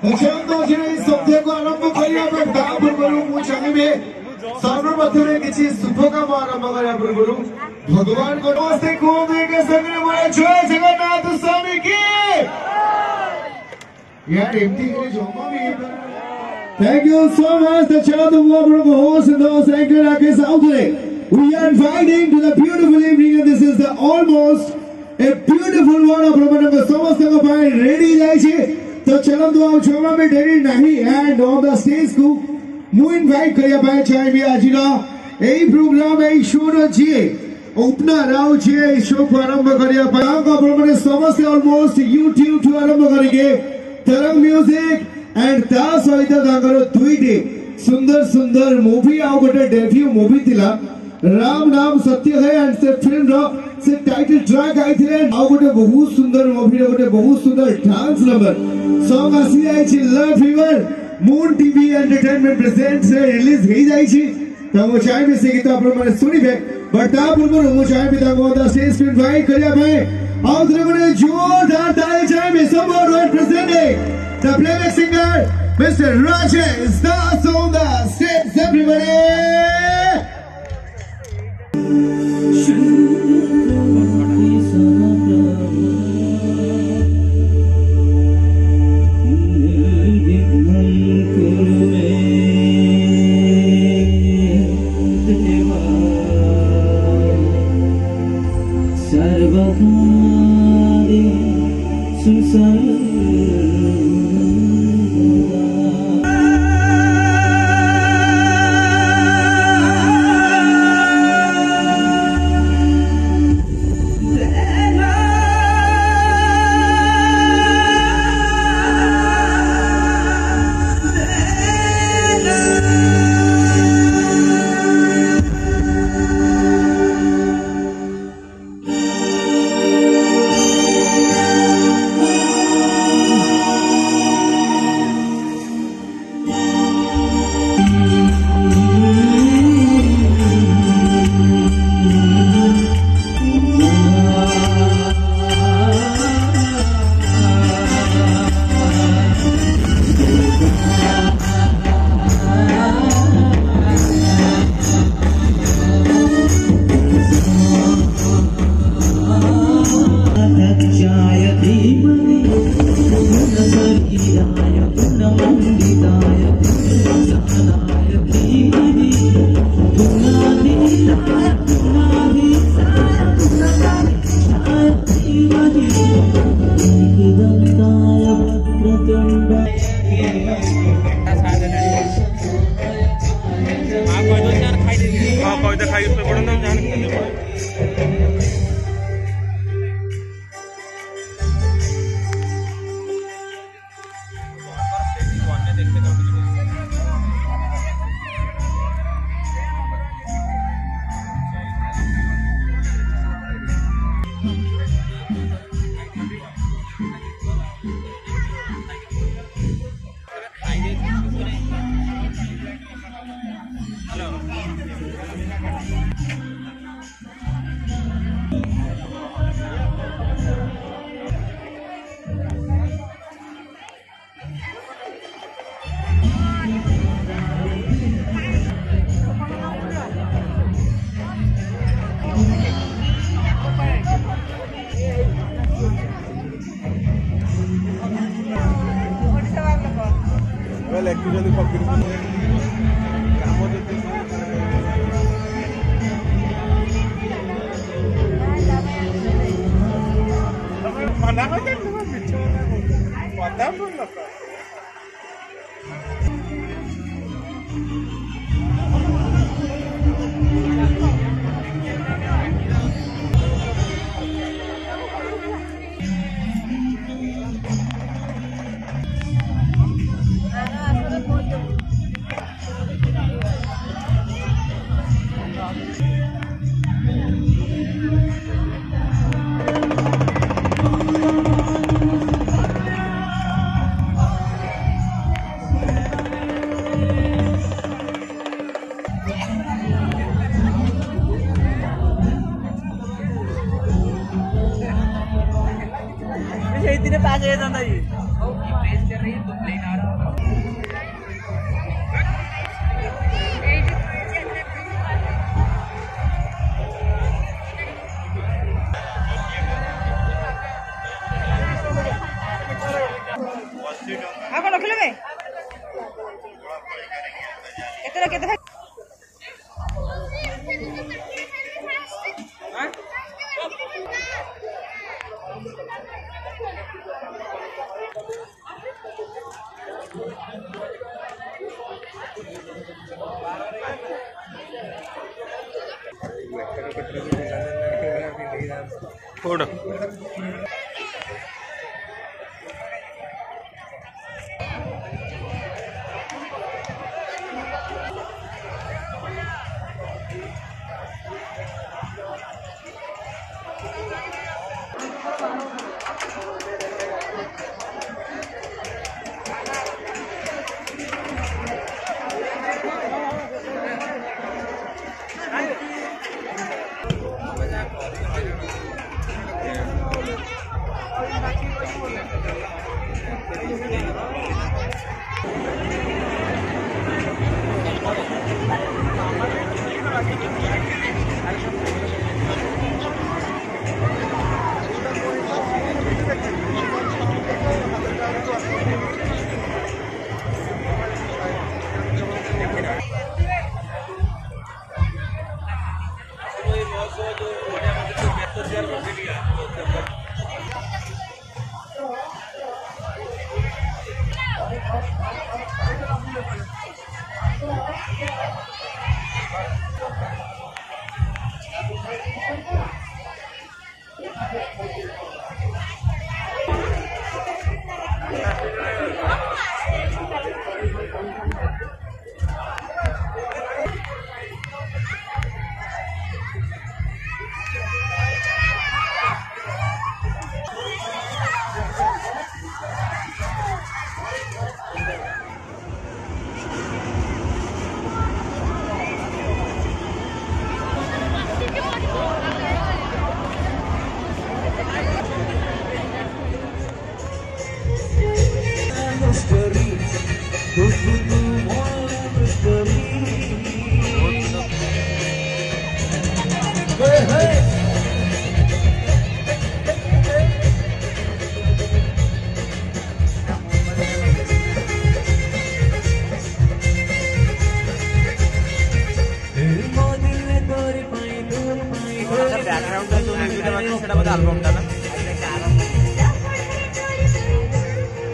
मुझे सन्ध्या को आरंभ करिया ता पूर्वरु मु चाहिबे सर्वप्रथमे किछि शुभ काम आरंभ करिया पूर्वरु भगवान को नमस्ते कहूं के संगे बोले जय जगन्नाथ स्वामी की यार एमती करे जमा भी Thank you so much the child of water host and those anchor Rakesh out today. We are inviting to the beautiful evening and this is the almost a beautiful one of Brahmananga Samastaka Pai ready jaiche to chalandu ao choma me deri nahi and on the stage ku mu invite kariya pai chaibi ajira ei program ei show ro je opener rao je ei show ko arambha kariya pai ka Brahmananga samaste almost YouTube to arambha karige Tarang Music and ता सहित तांकर दुईटी सुंदर सुंदर movie आउ गोटे debut movie थिला राम नाम सत्य है एंड से फिल्म रो से टाइटल ट्रैक आइथिले आउ गोटे बहुत सुंदर मूवी रो गोटे बहुत सुंदर डांस नंबर सॉन्ग आसी जाय छि love fever moon TV entertainment present से रिलीज हे जाय छि त मो चाहे में से गीत आपण माने सुनिबे बट ता पूर्व मो चाहे भी ताको द स्टेज पे इनवाइट करिया भाई आउ तरे गोटे जोरदार ताली चाहे में सब road present the playback singer, Mr. Rajesh Das on the stage, everybody! केतरा फोड़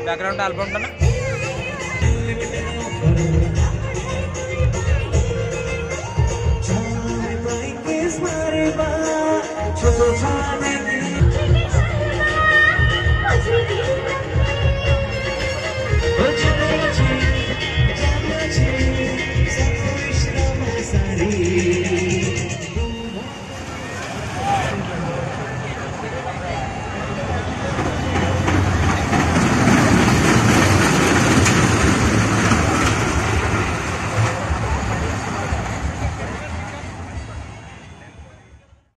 बैकग्राउंड एल्बम ना छोटो